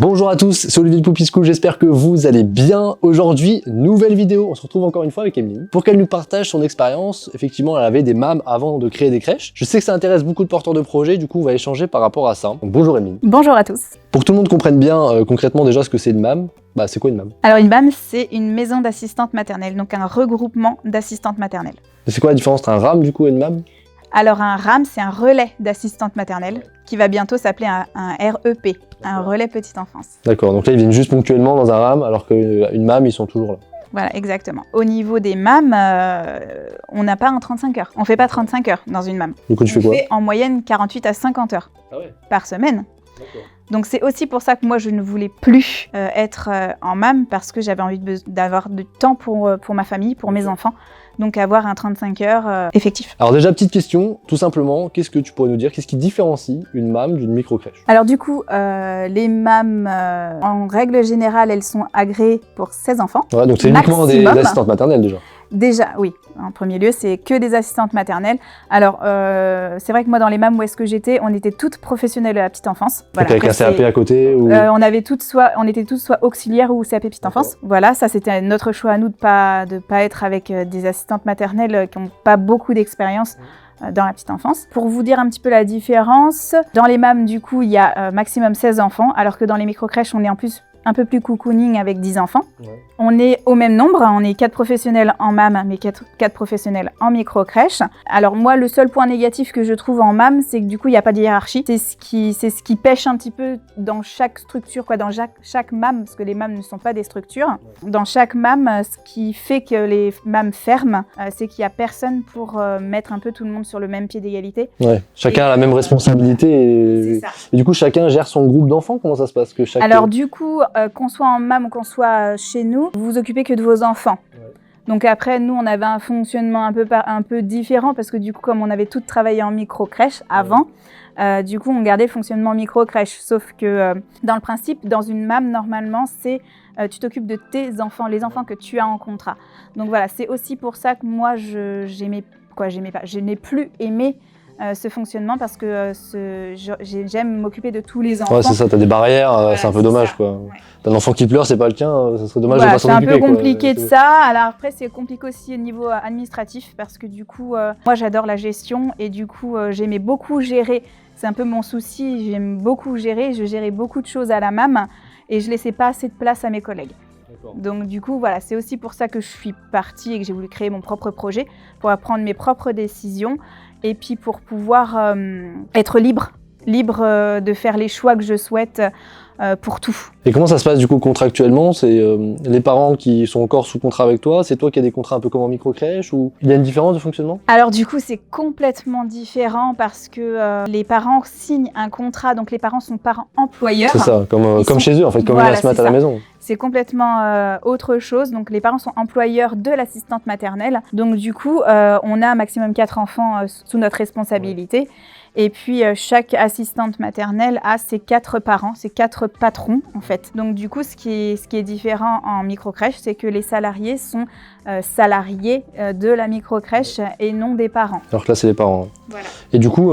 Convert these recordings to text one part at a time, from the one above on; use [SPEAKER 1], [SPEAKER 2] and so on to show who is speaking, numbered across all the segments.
[SPEAKER 1] Bonjour à tous, c'est Olivier de Poupy School, j'espère que vous allez bien. Aujourd'hui, nouvelle vidéo, on se retrouve encore une fois avec Emeline pour qu'elle nous partage son expérience. Effectivement, elle avait des mâmes avant de créer des crèches. Je sais que ça intéresse beaucoup de porteurs de projets, du coup on va échanger par rapport à ça. Donc, bonjour Emeline.
[SPEAKER 2] Bonjour à tous.
[SPEAKER 1] Pour que tout le monde comprenne bien concrètement déjà ce que c'est une mâme, c'est quoi une mâme?
[SPEAKER 2] Alors une MAM, c'est une maison d'assistantes maternelles, donc un regroupement d'assistantes maternelles.
[SPEAKER 1] C'est quoi la différence entre un RAM du coup et une mâme?
[SPEAKER 2] Alors un RAM, c'est un relais d'assistantes maternelles qui va bientôt s'appeler un REP, un relais petite enfance.
[SPEAKER 1] D'accord, donc là ils viennent juste ponctuellement dans un RAM alors qu'une mâme ils sont toujours là.
[SPEAKER 2] Voilà, exactement. Au niveau des MAM, on n'a pas un 35 heures. On fait pas 35 heures dans une MAM.
[SPEAKER 1] Du coup tu fais
[SPEAKER 2] On
[SPEAKER 1] quoi?
[SPEAKER 2] fait en moyenne 48 à 50 heures par semaine. Donc c'est aussi pour ça que moi je ne voulais plus être en MAM parce que j'avais envie d'avoir du temps pour ma famille, pour mes enfants. Donc avoir un 35 heures effectif.
[SPEAKER 1] Alors déjà, petite question, tout simplement, qu'est-ce que tu pourrais nous dire? Qu'est-ce qui différencie une MAM d'une micro-crèche?
[SPEAKER 2] Alors du coup, les MAM, en règle générale, elles sont agréées pour 16 enfants.
[SPEAKER 1] Ouais, donc c'est uniquement des assistantes maternelles déjà?
[SPEAKER 2] Déjà, oui. En premier lieu, c'est que des assistantes maternelles. Alors, c'est vrai que moi, dans les MAM où est-ce que j'étais, on était toutes professionnelles de la petite enfance.
[SPEAKER 1] Voilà. Donc avec un CAP à côté ou...
[SPEAKER 2] on était toutes soit auxiliaires ou CAP petite enfance. Voilà, ça c'était notre choix à nous de pas être avec des assistantes maternelles qui n'ont pas beaucoup d'expérience dans la petite enfance. Pour vous dire un petit peu la différence, dans les MAM, du coup, il y a maximum 16 enfants, alors que dans les micro-crèches, on est en plus un peu plus cocooning avec 10 enfants. Ouais. On est au même nombre, on est 4 professionnels en MAM, mais 4 professionnels en micro-crèche. Alors moi, le seul point négatif que je trouve en MAM, c'est que du coup, il n'y a pas de hiérarchie. C'est ce qui pêche un petit peu dans chaque structure, dans chaque MAM, parce que les MAM ne sont pas des structures. Dans chaque MAM, ce qui fait que les MAM ferment, c'est qu'il n'y a personne pour mettre un peu tout le monde sur le même pied d'égalité.
[SPEAKER 1] Ouais, chacun a la même responsabilité. Et du coup, chacun gère son groupe d'enfants. Comment ça se passe?
[SPEAKER 2] Alors du coup, qu'on soit en MAM ou qu'on soit chez nous, vous vous occupez que de vos enfants. Ouais. Donc après, nous, on avait un fonctionnement un peu différent parce que du coup, comme on avait toutes travaillé en micro-crèche avant, du coup, on gardait le fonctionnement micro-crèche. Sauf que dans le principe, dans une MAM, normalement, c'est tu t'occupes de tes enfants, les enfants que tu as en contrat. Donc voilà, c'est aussi pour ça que moi, je n'ai plus aimé ce fonctionnement parce que j'aime m'occuper de tous les enfants.
[SPEAKER 1] Ouais, c'est ça, t'as des barrières, voilà, c'est un peu dommage, quoi. Ouais. T'as un enfant qui pleure, c'est pas le tien, ça serait dommage de pas s'en occuper.
[SPEAKER 2] C'est un peu compliqué de ça. Alors après, c'est compliqué aussi au niveau administratif parce que du coup, moi j'adore la gestion et du coup, j'aimais beaucoup gérer. C'est un peu mon souci, j'aime beaucoup gérer, je gérais beaucoup de choses à la MAM et je laissais pas assez de place à mes collègues. Donc du coup, voilà, c'est aussi pour ça que je suis partie et que j'ai voulu créer mon propre projet pour prendre mes propres décisions et puis pour pouvoir être libre de faire les choix que je souhaite pour tout.
[SPEAKER 1] Et comment ça se passe du coup contractuellement? C'est les parents qui sont encore sous contrat avec toi? C'est toi qui as des contrats un peu comme en micro-crèche ou il y a une différence de fonctionnement?
[SPEAKER 2] Alors du coup, c'est complètement différent parce que les parents signent un contrat, donc les parents sont parents employeurs.
[SPEAKER 1] C'est ça, comme chez eux en fait, comme une assistante à la maison.
[SPEAKER 2] C'est complètement autre chose. Donc les parents sont employeurs de l'assistante maternelle. Donc du coup, on a un maximum 4 enfants sous notre responsabilité. Ouais. Et puis, chaque assistante maternelle a ses 4 parents, ses 4 patrons, en fait. Donc, du coup, ce qui est différent en micro-crèche, c'est que les salariés sont salariés de la micro-crèche et non des parents.
[SPEAKER 1] Alors que là, c'est les parents.
[SPEAKER 2] Voilà.
[SPEAKER 1] Et du coup,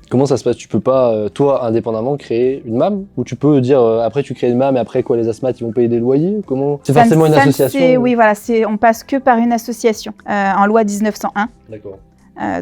[SPEAKER 1] comment ça se passe? Tu peux pas, toi, indépendamment, créer une MAM? Ou tu peux dire, après, tu crées une MAM et après, quoi, les asthmates, ils vont payer des loyers? Comment? C'est forcément une association?
[SPEAKER 2] Oui, voilà, on passe que par une association, en loi 1901. D'accord.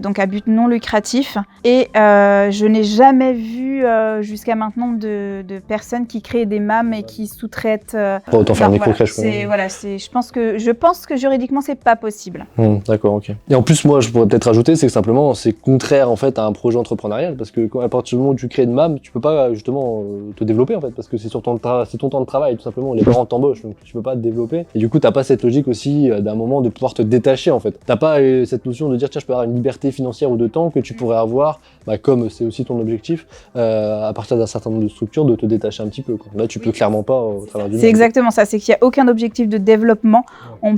[SPEAKER 2] Donc à but non lucratif. Et je n'ai jamais vu jusqu'à maintenant de personnes qui créent des MAM et qui sous-traitent.
[SPEAKER 1] Autant faire micro-crèche.
[SPEAKER 2] Voilà, je pense que juridiquement c'est pas possible.
[SPEAKER 1] D'accord, ok. Et en plus, moi, je pourrais peut-être rajouter, c'est que simplement, c'est contraire en fait à un projet entrepreneurial parce que à partir du moment où tu crées une MAM, tu peux pas justement te développer en fait parce que c'est ton temps de travail tout simplement. Les parents t'embauchent, donc tu peux pas te développer. Et du coup, t'as pas cette logique aussi d'un moment de pouvoir te détacher en fait. T'as pas cette notion de dire tiens, je peux avoir une liberté financière ou de temps que tu pourrais avoir, comme c'est aussi ton objectif, à partir d'un certain nombre de structures, de te détacher un petit peu, quoi. Là, tu peux clairement pas au travers du.
[SPEAKER 2] C'est exactement ça, c'est qu'il n'y a aucun objectif de développement. Ouais.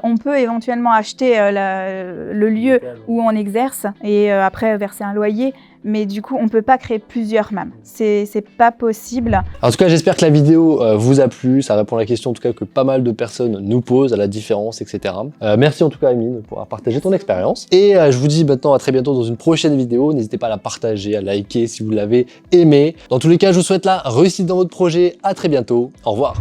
[SPEAKER 2] On peut éventuellement acheter le lieu où on exerce et après verser un loyer, mais du coup, on peut pas créer plusieurs MAM. C'est pas possible.
[SPEAKER 1] En tout cas, j'espère que la vidéo vous a plu. Ça répond à la question en tout cas que pas mal de personnes nous posent, à la différence, etc. Merci en tout cas, Amine, pour avoir partagé ton expérience. Et je vous dis maintenant à très bientôt dans une prochaine vidéo. N'hésitez pas à la partager, à liker si vous l'avez aimé. Dans tous les cas, je vous souhaite la réussite dans votre projet. À très bientôt. Au revoir.